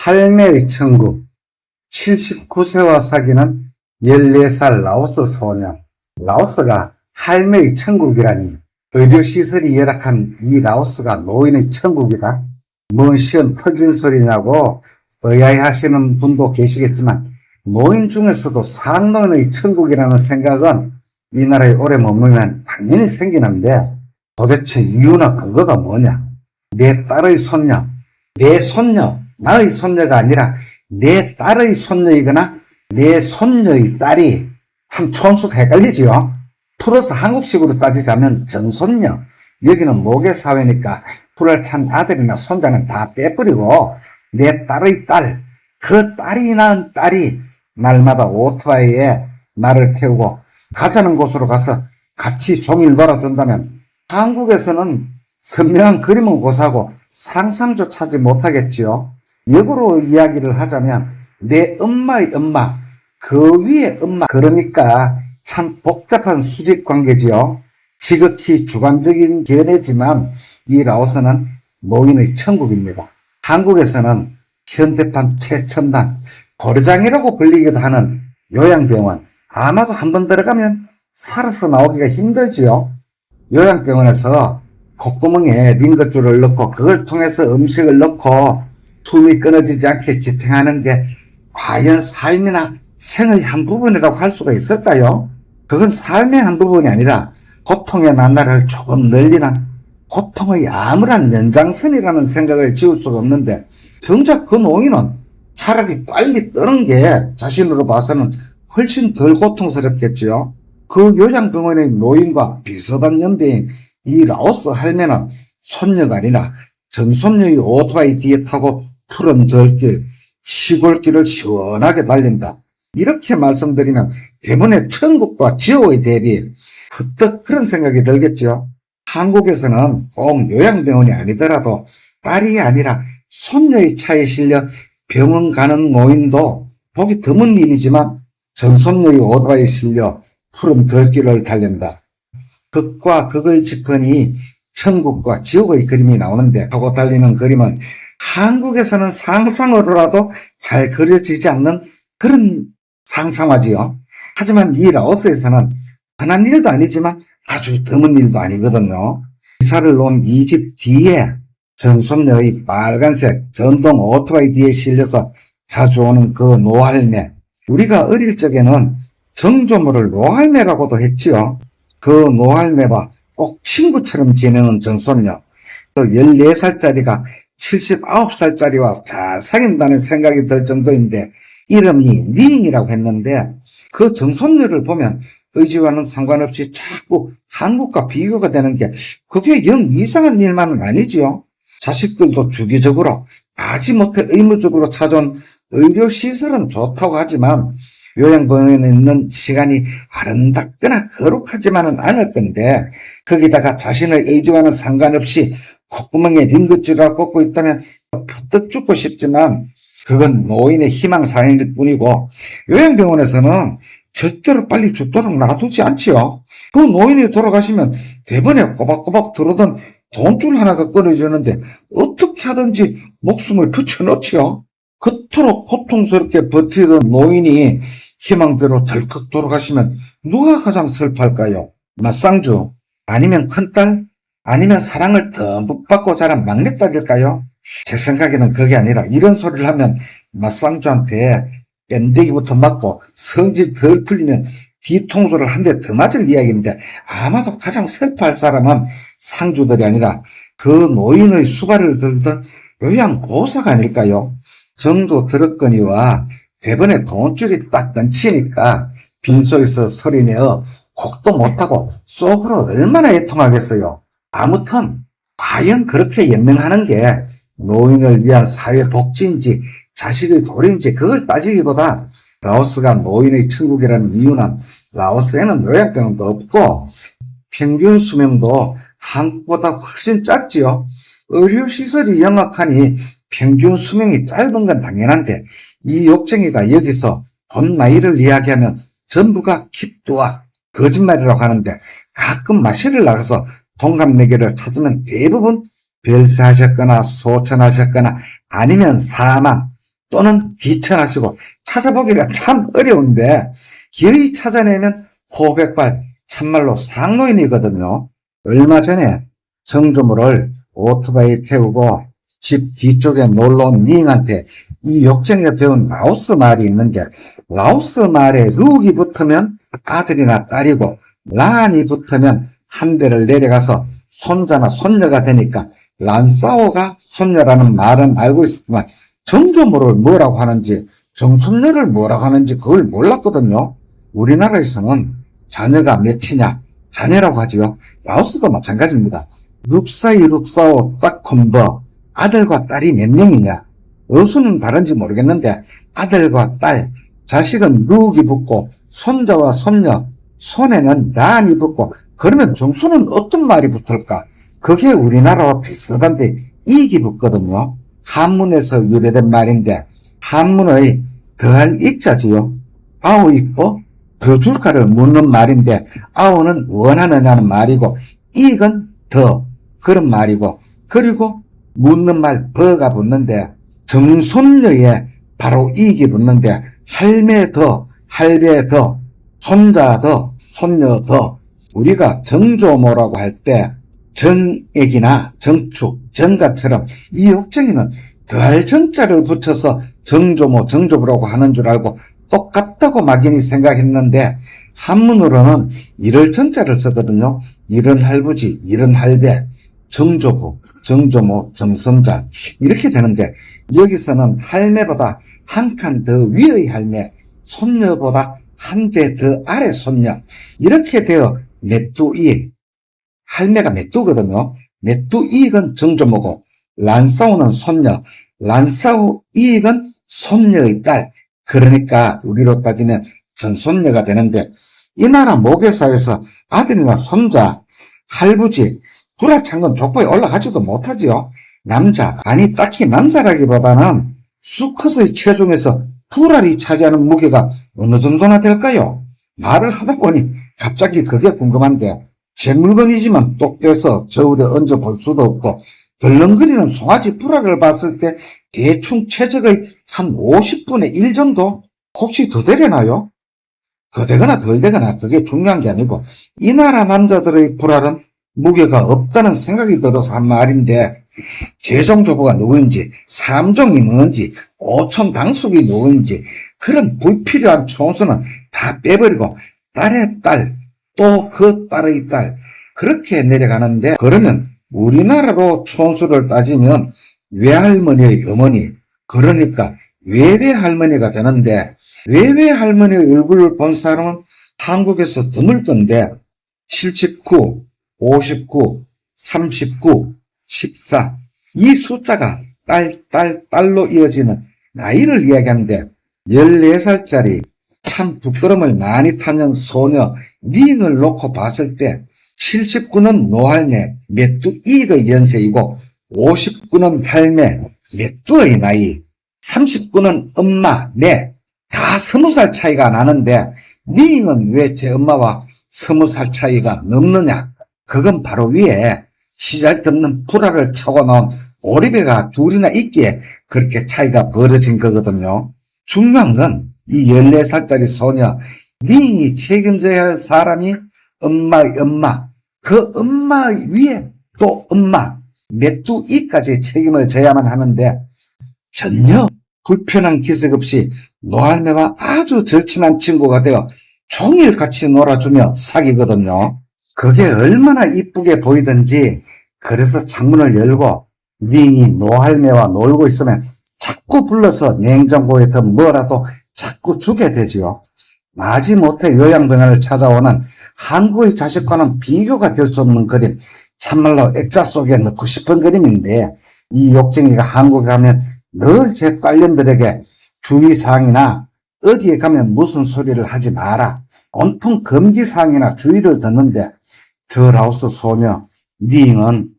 할매의 천국. 79세와 사귀는 14살 라오스 소녀. 라오스가 할매의 천국이라니. 의료시설이 열악한 이 라오스가 노인의 천국이다. 뭔 시원 터진 소리냐고 의아해하시는 분도 계시겠지만, 노인 중에서도 상노인의 천국이라는 생각은 이 나라에 오래 머물면 당연히 생기는데, 도대체 이유나 근거가 뭐냐? 내 딸의 손녀, 내 손녀, 나의 손녀가 아니라 내 딸의 손녀이거나 내 손녀의 딸이, 참 촌수가 헷갈리지요. 풀어서 한국식으로 따지자면 정손녀. 여기는 모계사회니까 불알 찬 아들이나 손자는 다 빼버리고 내 딸의 딸, 그 딸이 낳은 딸이 날마다 오토바이에 나를 태우고 가자는 곳으로 가서 같이 종일 놀아준다면, 한국에서는 선명한 그림은 고사하고 상상조차 하지 못하겠지요. 역으로 이야기를 하자면 내 엄마의 엄마, 그 위에 엄마, 그러니까 참 복잡한 수직관계지요. 지극히 주관적인 견해지만 이 라오스는 노인의 천국입니다. 한국에서는 현대판 최첨단 고려장이라고 불리기도 하는 요양병원, 아마도 한번 들어가면 살아서 나오기가 힘들지요. 요양병원에서 콧구멍에 링거줄을 넣고 그걸 통해서 음식을 넣고 숨이 끊어지지 않게 지탱하는 게 과연 삶이나 생의 한 부분이라고 할 수가 있을까요? 그건 삶의 한 부분이 아니라 고통의 나날을 조금 늘리는 고통의 암울한 연장선이라는 생각을 지울 수가 없는데, 정작 그 노인은 차라리 빨리 떠는 게 자신으로 봐서는 훨씬 덜 고통스럽겠지요. 그 요양병원의 노인과 비슷한 연배인 이 라오스 할매는 손녀가 아니라 정손녀의 오토바이 뒤에 타고 푸른 들길, 시골길을 시원하게 달린다. 이렇게 말씀드리면 대부분의 천국과 지옥의 대비, 그떡 그런 생각이 들겠죠. 한국에서는 꼭 요양병원이 아니더라도 딸이 아니라 손녀의 차에 실려 병원 가는 노인도 보기 드문 일이지만, 정손녀의 오토바이에 실려 푸른 들길을 달린다. 극과 극을 짚으니 천국과 지옥의 그림이 나오는데, 하고 달리는 그림은 한국에서는 상상으로라도 잘 그려지지 않는 그런 상상화지요. 하지만 이 라오스에서는 흔한 일도 아니지만 아주 드문 일도 아니거든요. 이사를 온 이 집 뒤에 정손녀의 빨간색 전동 오토바이 뒤에 실려서 자주 오는 그 노할매. 우리가 어릴 적에는 정조모를 노할매라고도 했지요. 그 노할매와 꼭 친구처럼 지내는 정손녀. 또 14살짜리가 79살짜리와 잘 사귄다는 생각이 들 정도인데, 이름이 링이라고 했는데, 그 정손녀를 보면 의지와는 상관없이 자꾸 한국과 비교가 되는 게, 그게 영 이상한 일만은 아니지요. 자식들도 주기적으로 마지못해 의무적으로 찾아온 의료시설은 좋다고 하지만 요양병원에 있는 시간이 아름답거나 거룩하지만은 않을 건데, 거기다가 자신의 의지와는 상관없이 콧구멍에 링거줄을 꽂고 있다면 퍼뜩 죽고 싶지만, 그건 노인의 희망사항일 뿐이고, 요양병원에서는 절대로 빨리 죽도록 놔두지 않지요. 그 노인이 돌아가시면 대번에 꼬박꼬박 들어오던 돈줄 하나가 끊어지는데 어떻게 하든지 목숨을 붙여넣지요. 그토록 고통스럽게 버티던 노인이 희망대로 덜컥 돌아가시면 누가 가장 슬퍼할까요? 맞상주? 아니면 큰딸? 아니면 사랑을 듬뿍 받고 자란 막내딸일까요? 제 생각에는 그게 아니라, 이런 소리를 하면 맞상주한테 뺀대기부터 맞고 성질 덜 풀리면 뒤통수를 한 대 더 맞을 이야기인데, 아마도 가장 슬퍼할 사람은 상주들이 아니라 그 노인의 수발을 들던 요양보호사가 아닐까요? 정도 들었거니와 대번에 돈줄이 딱 끊치니까 빈속에서 소리내어 곡도 못하고 속으로 얼마나 애통하겠어요. 아무튼 과연 그렇게 연명하는 게 노인을 위한 사회복지인지 자식의 도리인지, 그걸 따지기보다 라오스가 노인의 천국이라는 이유는, 라오스에는 요양병원도 없고 평균 수명도 한국보다 훨씬 짧지요. 의료시설이 영악하니 평균 수명이 짧은 건 당연한데, 이 욕쟁이가 여기서 돈 나이를 이야기하면 전부가 kit두와 거짓말이라고 하는데, 가끔 마실을 나가서 동갑내기를 찾으면 대부분 별세하셨거나 소천하셨거나 아니면 사망, 또는 귀찮아지고 찾아보기가 참 어려운데 기어이 찾아내면 호백발 참말로 상노인이거든요. 얼마 전에 정조모를 오토바이 태우고 집 뒤쪽에 놀러온 니잉한테 이 욕쟁이가 배운 라오스 말이 있는데, 라오스 말에 룩이 붙으면 아들이나 딸이고 란이 붙으면 한 대를 내려가서 손자나 손녀가 되니까 란싸오가 손녀라는 말은 알고 있었지만 정조모를 뭐라고 하는지 정손녀를 뭐라고 하는지 그걸 몰랐거든요. 우리나라에서는 자녀가 몇이냐 자녀라고 하지요. 라오스도 마찬가지입니다. 룩사이 룩사오 짝콤버 아들과 딸이 몇 명이냐, 어수는 다른지 모르겠는데 아들과 딸, 자식은 룩이 붙고 손자와 손녀, 손에는 란이 붙고, 그러면 정손은 어떤 말이 붙을까? 그게 우리나라와 비슷한데 이익이 붙거든요. 한문에서 유래된 말인데 한문의 더할 익자지요. 아우 이뻐? 더 줄까를 묻는 말인데 아우는 원하느냐는 말이고 이익은 더 그런 말이고, 그리고 묻는 말 버가 붙는데 정손녀에 바로 이익이 붙는데 할매 더, 할배 더, 손자 더, 손녀 더. 우리가 정조모라고 할 때 정액이나 정축, 정가처럼 이 욕쟁이는 더할 정자를 붙여서 정조모, 정조부라고 하는 줄 알고 똑같다고 막연히 생각했는데 한문으로는 이럴 정자를 쓰거든요. 이런 할부지, 이런 할배, 정조부, 정조모, 정선자 이렇게 되는데 여기서는 할매보다 한 칸 더 위의 할매, 손녀보다 한 배 더 아래 손녀 이렇게 되어 메뚜이, 할매가 메뚜거든요. 메뚜이익은 정조모고 란싸오는 손녀, 란싸오 이익은 손녀의 딸, 그러니까 우리로 따지면 전손녀가 되는데 이 나라 모계사에서 아들이나 손자, 할부지, 불합창건 족보에 올라가지도 못하지요. 남자, 아니 딱히 남자라기보다는 수컷의 체중에서 불알이 차지하는 무게가 어느 정도나 될까요? 말을 하다 보니 갑자기 그게 궁금한데 제 물건이지만 똑 떼서 저울에 얹어볼 수도 없고 덜렁거리는 송아지 불알을 봤을 때 대충 최적의 한 50분의 1 정도? 혹시 더 되려나요? 더 되거나 덜 되거나 그게 중요한 게 아니고 이 나라 남자들의 불알은 무게가 없다는 생각이 들어서 한 말인데 제종조부가 누구인지, 삼종이 뭔지, 오촌당숙이 누구인지 그런 불필요한 총수는 다 빼버리고 딸의 딸, 또 그 딸의 딸 그렇게 내려가는데, 그러면 우리나라로 총수를 따지면 외할머니의 어머니, 그러니까 외외할머니가 되는데 외외할머니의 얼굴을 본 사람은 한국에서 드물던데 79, 59, 39, 14 이 숫자가 딸로 이어지는 나이를 이야기하는데 14살짜리 참 부끄럼을 많이 타는 소녀 닝을 놓고 봤을 때 79는 노할매 메뚜이의 연세이고 59는 할매 메뚜의 나이, 39는 엄마 내 다 20살 차이가 나는데 닝은 왜 제 엄마와 20살 차이가 넘느냐? 그건 바로 위에 시잘데없는 불알을 차고 나온 오리배가 둘이나 있기에 그렇게 차이가 벌어진 거거든요. 중요한 건 이 14살짜리 소녀 닝이 책임져야 할 사람이 엄마의 엄마, 그 엄마 위에 또 엄마 메뚜이까지 책임을 져야만 하는데 전혀 불편한 기색 없이 노할매와 아주 절친한 친구가 되어 종일 같이 놀아주며 사귀거든요. 그게 얼마나 이쁘게 보이던지 그래서 창문을 열고 닝이 노할매와 놀고 있으면 자꾸 불러서 냉장고에서 뭐라도 자꾸 주게 되지요. 마지못해 요양병원을 찾아오는 한국의 자식과는 비교가 될 수 없는 그림, 참말로 액자 속에 넣고 싶은 그림인데 이 욕쟁이가 한국에 가면 늘 제 딸년들에게 주의사항이나 어디에 가면 무슨 소리를 하지 마라, 온통 금기사항이나 주의를 듣는데 저 라오스 소녀 닝은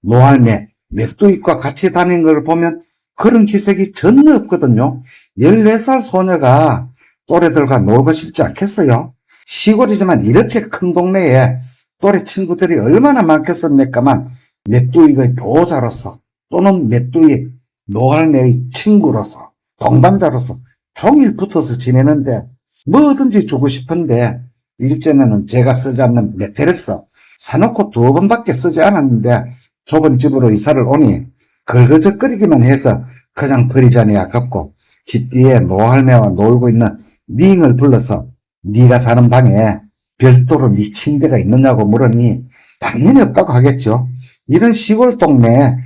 노할매 메뚜이과 같이 다니는 걸 보면 그런 기색이 전혀 없거든요. 14살 소녀가 또래들과 놀고 싶지 않겠어요? 시골이지만 이렇게 큰 동네에 또래 친구들이 얼마나 많겠습니까만 메뚜이의 보호자로서 또는 메뚜이 노할매의 친구로서 동반자로서 종일 붙어서 지내는데 뭐든지 주고 싶은데 일전에는 제가 쓰지 않는 매트리스 사놓고 2번밖에 쓰지 않았는데 좁은 집으로 이사를 오니 걸거적거리기만 해서 그냥 버리자니 아깝고 집 뒤에 노할매와 놀고 있는 닝을 불러서 네가 자는 방에 별도로 네 침대가 있느냐고 물으니 당연히 없다고 하겠죠. 이런 시골 동네에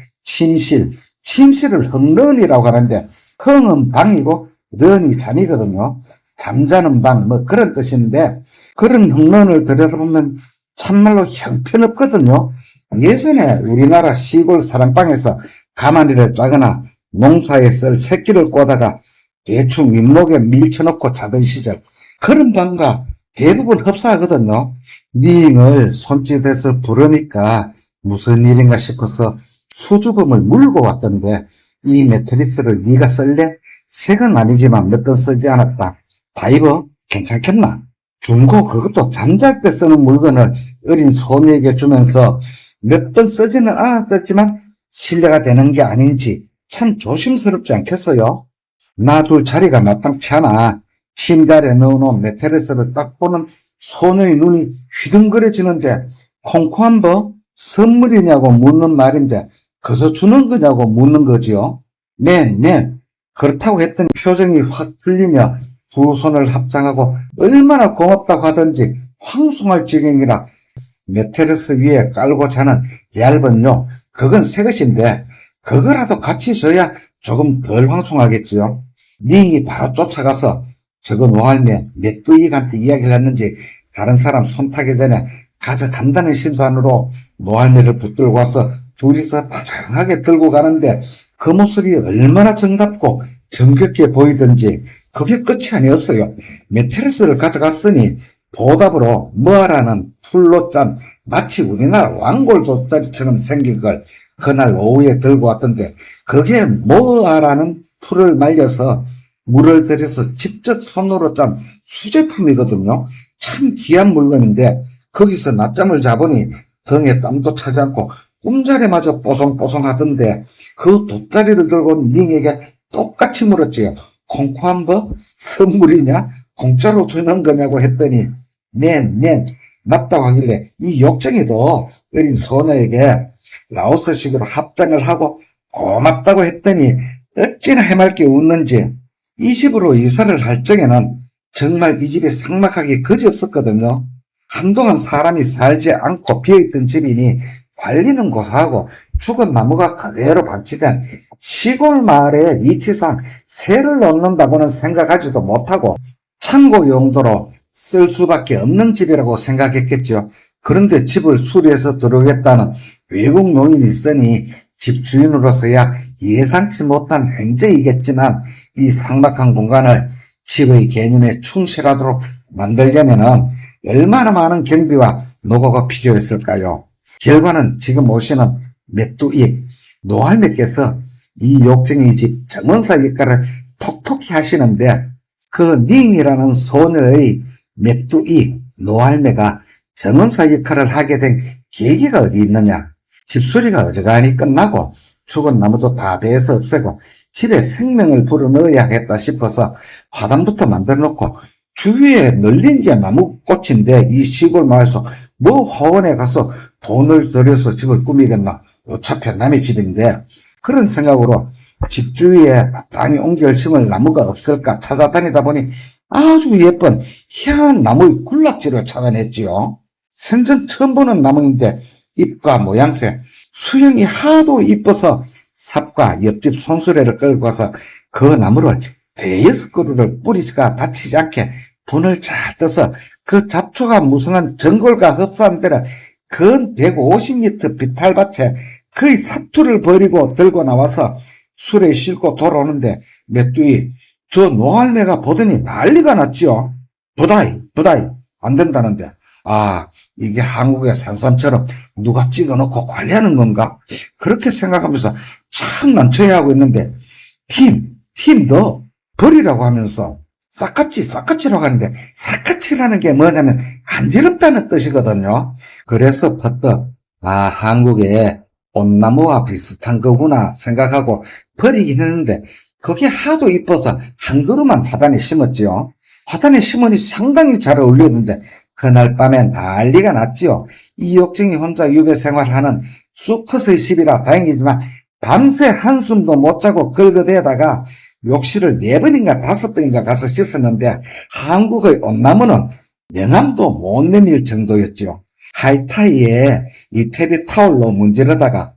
침실을 헝런이라고 하는데 헝은 방이고 런이 잠이거든요. 잠자는 방 뭐 그런 뜻인데 그런 헝런을 들여다보면 참말로 형편없거든요. 예전에 우리나라 시골 사랑방에서 가마니를 짜거나 농사에 쓸 새끼를 꼬다가 대충 윗목에 밀쳐놓고 자던 시절 그런 방과 대부분 흡사하거든요. 닝을 손짓해서 부르니까 무슨 일인가 싶어서 수주범을 물고 왔던데 이 매트리스를 네가 쓸래? 새 건 아니지만 몇 번 쓰지 않았다. 다이버 괜찮겠나? 중고 그것도 잠잘 때 쓰는 물건을 어린 소녀에게 주면서 몇 번 쓰지는 않았지만 신뢰가 되는 게 아닌지 참 조심스럽지 않겠어요? 놔둘 자리가 마땅치 않아 침대 아래 넣어놓은 매트리스를 딱 보는 소녀의 눈이 휘둥그레지는데 콩콩한 거 선물이냐고 묻는 말인데 그저 주는 거냐고 묻는 거지요. 네. 그렇다고 했더니 표정이 확 풀리며 두 손을 합장하고 얼마나 고맙다고 하든지 황송할 지경이라 매트리스 위에 깔고 자는 얇은 요 그건 새 것인데 그거라도 같이 줘야 조금 덜 황송하겠지요. 닝이 바로 쫓아가서 저거 노할매 메뚜이한테 이야기를 했는지 다른 사람 손타기 전에 가져간다는 심산으로 노할매를 붙들고 와서 둘이서 다정하게 들고 가는데 그 모습이 얼마나 정답고 정겹게 보이던지 그게 끝이 아니었어요. 매트리스를 가져갔으니 보답으로 뭐하라는 풀로 짠 마치 우리나라 왕골 돗자리처럼 생긴 걸 그날 오후에 들고 왔던데 그게 뭐하라는 풀을 말려서 물을 들여서 직접 손으로 짠 수제품이거든요. 참 귀한 물건인데 거기서 낮잠을 자보니 등에 땀도 차지 않고 꿈자리마저 뽀송뽀송하던데 그 돗자리를 들고 온 닝에게 똑같이 물었지요. 콩콩한 거 선물이냐? 공짜로 주는 거냐고 했더니 네 맞다고 하길래 이 욕쟁이도 어린 소녀에게 라오스식으로 합장을 하고 고맙다고 했더니 어찌나 해맑게 웃는지 이 집으로 이사를 할 적에는 정말 이 집이 삭막하기 그지없었거든요. 한동안 사람이 살지 않고 비어있던 집이니 관리는 고사하고 죽은 나무가 그대로 방치된 시골 마을의 위치상 새를 놓는다고는 생각하지도 못하고 창고 용도로 쓸 수밖에 없는 집이라고 생각했겠죠. 그런데 집을 수리해서 들어오겠다는 외국 노인이 있으니 집주인으로서야 예상치 못한 횡재이겠지만 이 삭막한 공간을 집의 개념에 충실하도록 만들려면 얼마나 많은 경비와 노고가 필요했을까요? 결과는 지금 오시는 메뚜이 노할매께서 이 욕쟁이 집 정원사 역할을 톡톡히 하시는데 그 닝이라는 소녀의 메뚜이 노할매가 정원사 역할을 하게 된 계기가 어디 있느냐. 집수리가 어지간히 끝나고 죽은 나무도 다 베어서 없애고 집에 생명을 불어넣어야겠다 싶어서 화단부터 만들어 놓고 주위에 널린 게 나무꽃인데 이 시골 마을에서 뭐 화원에 가서 돈을 들여서 집을 꾸미겠나. 어차피 남의 집인데 그런 생각으로 집 주위에 마땅히 옮길 심을 나무가 없을까 찾아다니다 보니 아주 예쁜 희한한 나무의 군락지를 찾아냈지요. 생전 처음 보는 나무인데 잎과 모양새, 수형이 하도 이뻐서 삽과 옆집 손수레를 끌고 가서 그 나무를 대여섯 그루를 뿌리가 다치지 않게 분을 잘 떠서 그 잡초가 무성한 전골과 흡사한 데를 근 150m 비탈밭에 그의 사투를 버리고 들고 나와서 술에 싣고 돌아오는데 메뚜이 저 노할매가 보더니 난리가 났죠. 부다이 안 된다는데 이게 한국의 산삼처럼 누가 찍어놓고 관리하는 건가? 그렇게 생각하면서 참 난처해하고 있는데 팀 너 버리라고 하면서 싹같이라고 하는데 싹같이라는 게 뭐냐면 간지럽다는 뜻이거든요. 그래서 퍼뜩 한국에 온나무와 비슷한 거구나 생각하고 버리긴 했는데 그게 하도 이뻐서 한 그루만 화단에 심었지요. 화단에 심으니 상당히 잘 어울리던데 그날 밤에 난리가 났지요. 이 욕쟁이 혼자 유배 생활하는 수컷의 집이라 다행이지만 밤새 한숨도 못 자고 긁어대다가 욕실을 4번인가 5번인가 가서 씻었는데 한국의 온나무는 명함도 못 내밀 정도였지요. 하이타이에 이 테디 타올로 문지르다가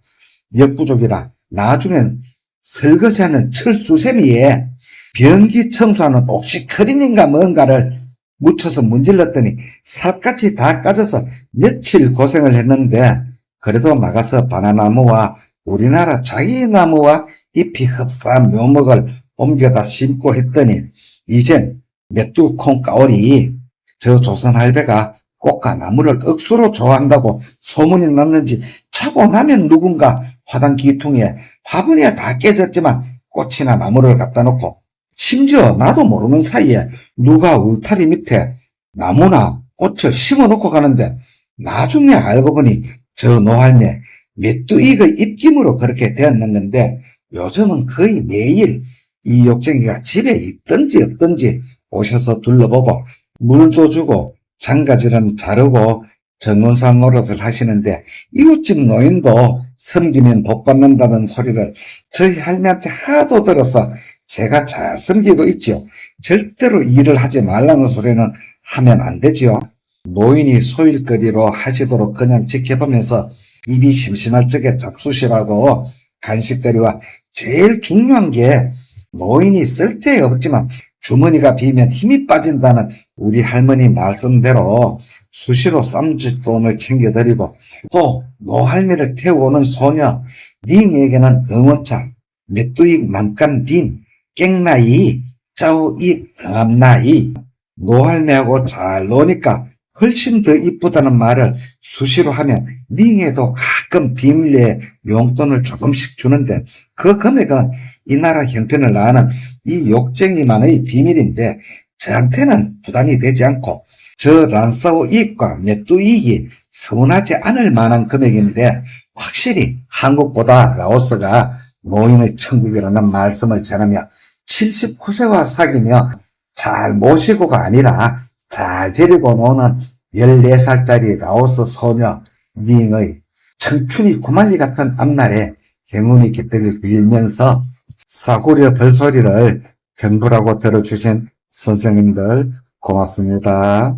역부족이라 나중엔 설거지하는 철수세미에 변기 청소하는 옥시크린인가 뭔가를 묻혀서 문질렀더니 살갗이 다 까져서 며칠 고생을 했는데 그래도 나가서 바나나무와 우리나라 자기나무와 잎이 흡사한 묘목을 옮겨다 심고 했더니 이젠 메뚜콩가오리 저 조선 할배가 꽃과 나무를 억수로 좋아한다고 소문이 났는지 차고 나면 누군가 화단 기퉁에 화분이 다 깨졌지만 꽃이나 나무를 갖다 놓고 심지어 나도 모르는 사이에 누가 울타리 밑에 나무나 꽃을 심어 놓고 가는데 나중에 알고 보니 저 노할매 메뚜익의 입김으로 그렇게 되었는 건데 요즘은 거의 매일 이 욕쟁이가 집에 있든지 없든지 오셔서 둘러보고 물도 주고 장가지는 자르고 전원상 노릇을 하시는데 이웃집 노인도 섬기면 복 받는다는 소리를 저희 할매한테 하도 들어서 제가 잘 섬기고 있지요. 절대로 일을 하지 말라는 소리는 하면 안 되지요. 노인이 소일거리로 하시도록 그냥 지켜보면서 입이 심심할 적에 잡수시라고 간식거리와 제일 중요한 게 노인이 쓸데없지만 주머니가 비면 힘이 빠진다는 우리 할머니 말씀대로 수시로 쌈짓돈을 챙겨드리고 또 노할매를 태우고오는 소녀 닝에게는 응원차 메뚜익 맘감 딘 깽나이 짜우익 응암나이 노할매하고 잘 노니까 훨씬 더 이쁘다는 말을 수시로 하면 닝에도 가끔 비밀리에 용돈을 조금씩 주는데 그 금액은 이 나라 형편을 아는 이 욕쟁이만의 비밀인데 저한테는 부담이 되지 않고 저 란싸오 이익과 메뚜이익이 서운하지 않을 만한 금액인데 확실히 한국보다 라오스가 노인의 천국이라는 말씀을 전하며 79세와 사귀며 잘 모시고가 아니라 잘 데리고 노는 14살짜리 라오스 소녀 닝의 청춘이 구만리 같은 앞날에 행운이 깃들길 빌면서 싸구려 벌소리를 전부라고 들어주신 선생님들 고맙습니다.